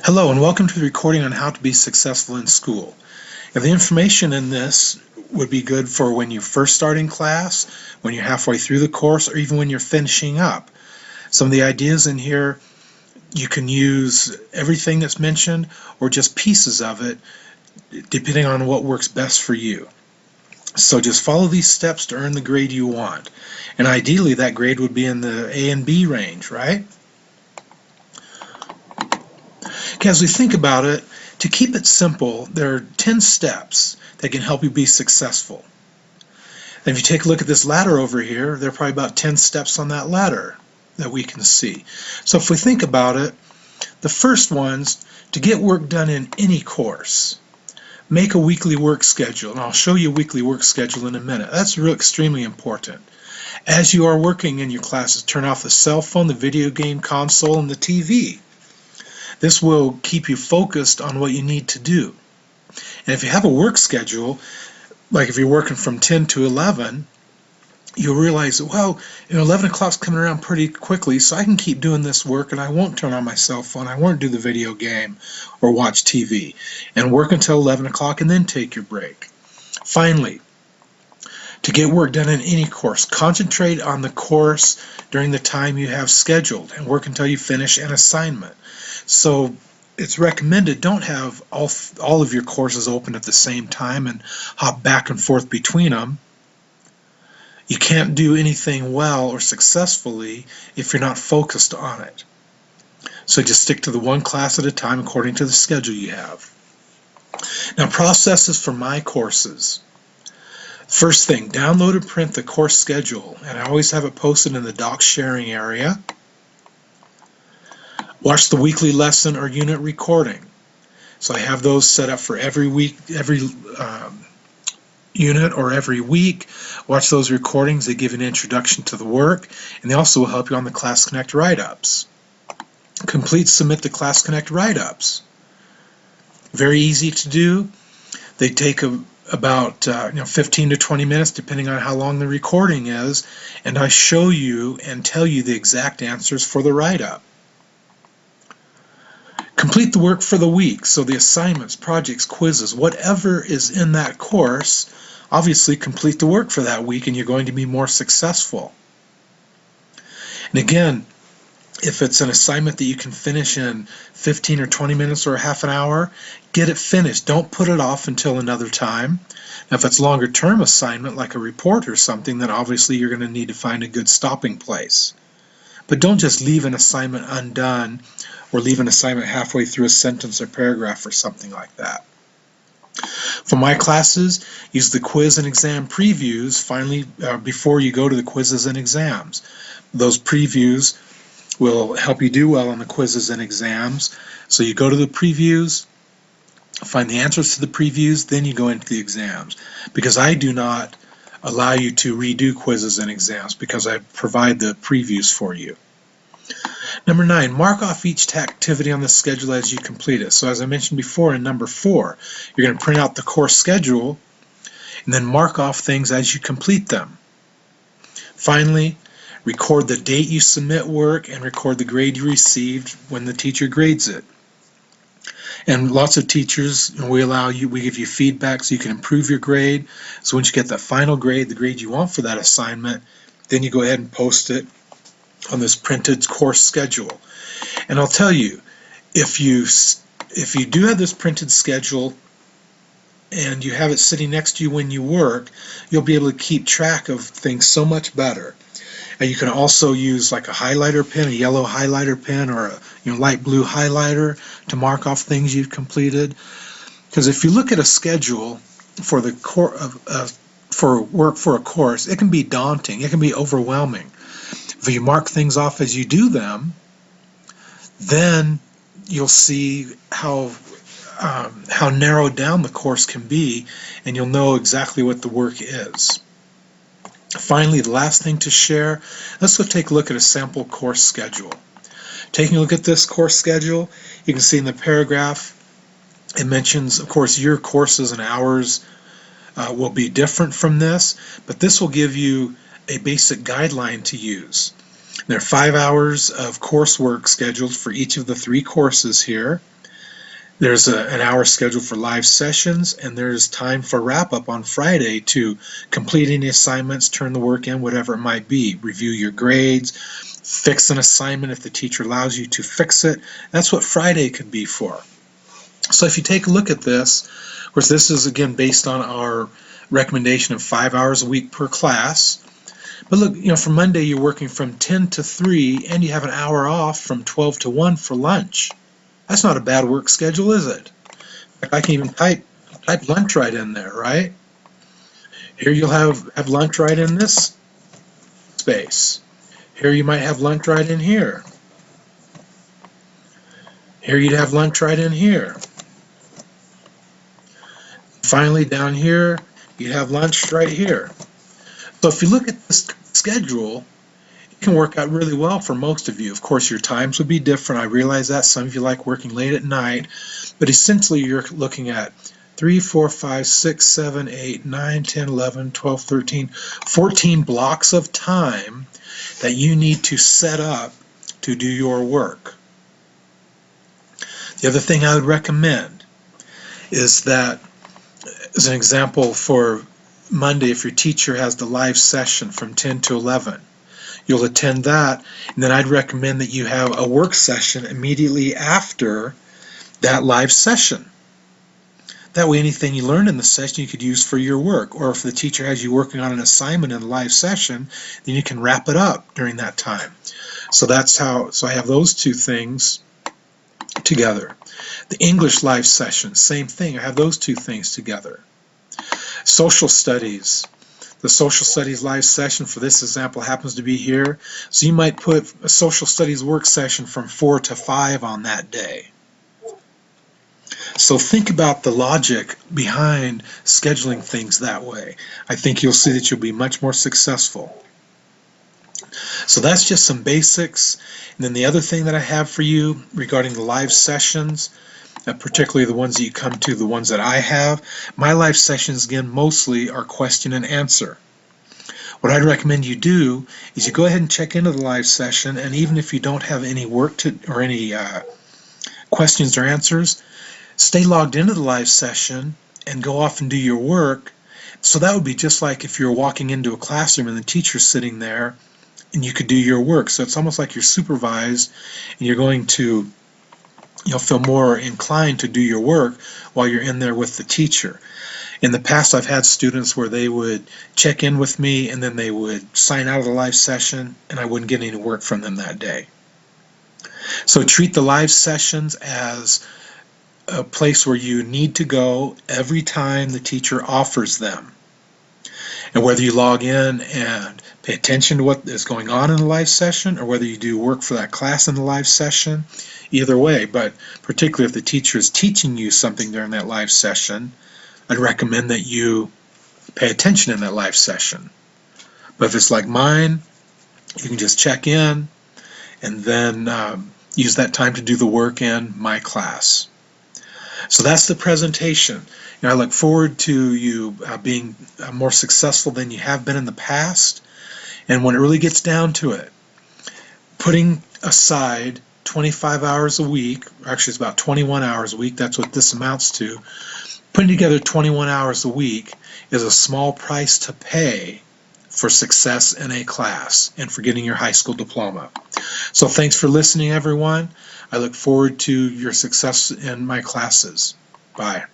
Hello and welcome to the recording on how to be successful in school. Now, the information in this would be good for when you're first starting class, when you're halfway through the course, or even when you're finishing up. Some of the ideas in here, you can use everything that's mentioned or just pieces of it, depending on what works best for you. So just follow these steps to earn the grade you want. And ideally, that grade would be in the A and B range, right? Okay, as we think about it, to keep it simple, there are 10 steps that can help you be successful. And if you take a look at this ladder over here, there are probably about 10 steps on that ladder that we can see. So if we think about it, the first one's to get work done in any course. Make a weekly work schedule, and I'll show you a weekly work schedule in a minute. That's extremely important. As you are working in your classes, turn off the cell phone, the video game console, and the TV. This will keep you focused on what you need to do. And if you have a work schedule, like if you're working from 10 to 11, you'll realize, well, 11 o'clock's coming around pretty quickly, so I can keep doing this work and I won't turn on my cell phone, I won't do the video game or watch TV, and work until 11 o'clock and then take your break. Finally, to get work done in any course, concentrate on the course during the time you have scheduled and work until you finish an assignment. So it's recommended don't have all of your courses open at the same time and hop back and forth between them. You can't do anything well or successfully if you're not focused on it. So just stick to the one class at a time according to the schedule you have. Now, processes for my courses. First thing, download and print the course schedule, and I always have it posted in the docs sharing area. Watch the weekly lesson or unit recording. So I have those set up for every week, every unit or every week. Watch those recordings. They give you an introduction to the work, and they also will help you on the Class Connect write-ups. Submit the Class Connect write-ups. Very easy to do. They take about 15 to 20 minutes depending on how long the recording is, and I show you and tell you the exact answers for the write-up. Complete the work for the week, so the assignments, projects, quizzes, whatever is in that course, obviously complete the work for that week and you're going to be more successful. And again, if it's an assignment that you can finish in 15 or 20 minutes or a half an hour, get it finished. Don't put it off until another time. Now, if it's a longer term assignment like a report or something, then obviously you're going to need to find a good stopping place. But don't just leave an assignment undone or leave an assignment halfway through a sentence or paragraph or something like that. For my classes, use the quiz and exam previews finally before you go to the quizzes and exams. Those previews will help you do well on the quizzes and exams. So you go to the previews, find the answers to the previews, then you go into the exams. Because I do not allow you to redo quizzes and exams because I provide the previews for you. Number 9, mark off each activity on the schedule as you complete it. So as I mentioned before in number 4, you're going to print out the course schedule and then mark off things as you complete them. Finally, record the date you submit work and record the grade you received when the teacher grades it. And lots of teachers, we give you feedback so you can improve your grade. So once you get that final grade, the grade you want for that assignment, then you go ahead and post it on this printed course schedule. And I'll tell you, if you do have this printed schedule and you have it sitting next to you when you work, you'll be able to keep track of things so much better. And you can also use like a highlighter pen, a yellow highlighter pen, or a light blue highlighter to mark off things you've completed. Because if you look at a schedule for the for work for a course, it can be daunting. It can be overwhelming. If you mark things off as you do them, then you'll see how narrowed down the course can be, and you'll know exactly what the work is. Finally, the last thing to share, let's go take a look at a sample course schedule. Taking a look at this course schedule, you can see in the paragraph it mentions, of course, your courses and hours will be different from this, but this will give you a basic guideline to use. There are 5 hours of coursework scheduled for each of the 3 courses here. There's an hour scheduled for live sessions, and there's time for wrap-up on Friday to complete any assignments, turn the work in, whatever it might be, review your grades, fix an assignment if the teacher allows you to fix it. That's what Friday could be for. So if you take a look at this, of course this is again based on our recommendation of 5 hours a week per class. But look, for Monday you're working from 10 to 3 and you have an hour off from 12 to 1 for lunch. That's not a bad work schedule, is it? I can even type lunch right in there, right? Here you'll have lunch right in this space. Here you might have lunch right in here. Here you'd have lunch right in here. Finally, down here, you'd have lunch right here. So if you look at this schedule, it can work out really well for most of you. Of course, your times would be different. I realize that. Some of you like working late at night. But essentially, you're looking at 3, 4, 5, 6, 7, 8, 9, 10, 11, 12, 13, 14 blocks of time that you need to set up to do your work. The other thing I would recommend is that, as an example for Monday, if your teacher has the live session from 10 to 11, you'll attend that, and then I'd recommend that you have a work session immediately after that live session. That way anything you learn in the session you could use for your work, or if the teacher has you working on an assignment in a live session, then you can wrap it up during that time. So I have those two things together. The English live session, same thing. I have those two things together. Social studies. The social studies live session for this example happens to be here. So you might put a social studies work session from 4 to 5 on that day. So think about the logic behind scheduling things that way. I think you'll see that you'll be much more successful. So that's just some basics. And then the other thing that I have for you regarding the live sessions, particularly the ones that you come to, the ones that I have, my live sessions again mostly are question and answer. What I'd recommend you do is you go ahead and check into the live session, and even if you don't have any work to or any questions or answers, stay logged into the live session and go off and do your work. So that would be just like if you're walking into a classroom and the teacher's sitting there and you could do your work. So it's almost like you're supervised and you're going to feel more inclined to do your work while you're in there with the teacher. In the past, I've had students where they would check in with me and then they would sign out of the live session and I wouldn't get any work from them that day. So treat the live sessions as a place where you need to go every time the teacher offers them. And whether you log in and pay attention to what is going on in the live session or whether you do work for that class in the live session, either way, but particularly if the teacher is teaching you something during that live session, I'd recommend that you pay attention in that live session. But if it's like mine, you can just check in and then use that time to do the work in my class. So that's the presentation. I look forward to you being more successful than you have been in the past. And when it really gets down to it, putting aside 25 hours a week, or actually it's about 21 hours a week, that's what this amounts to, putting together 21 hours a week is a small price to pay for success in a class and for getting your high school diploma. So thanks for listening, everyone. I look forward to your success in my classes. Bye.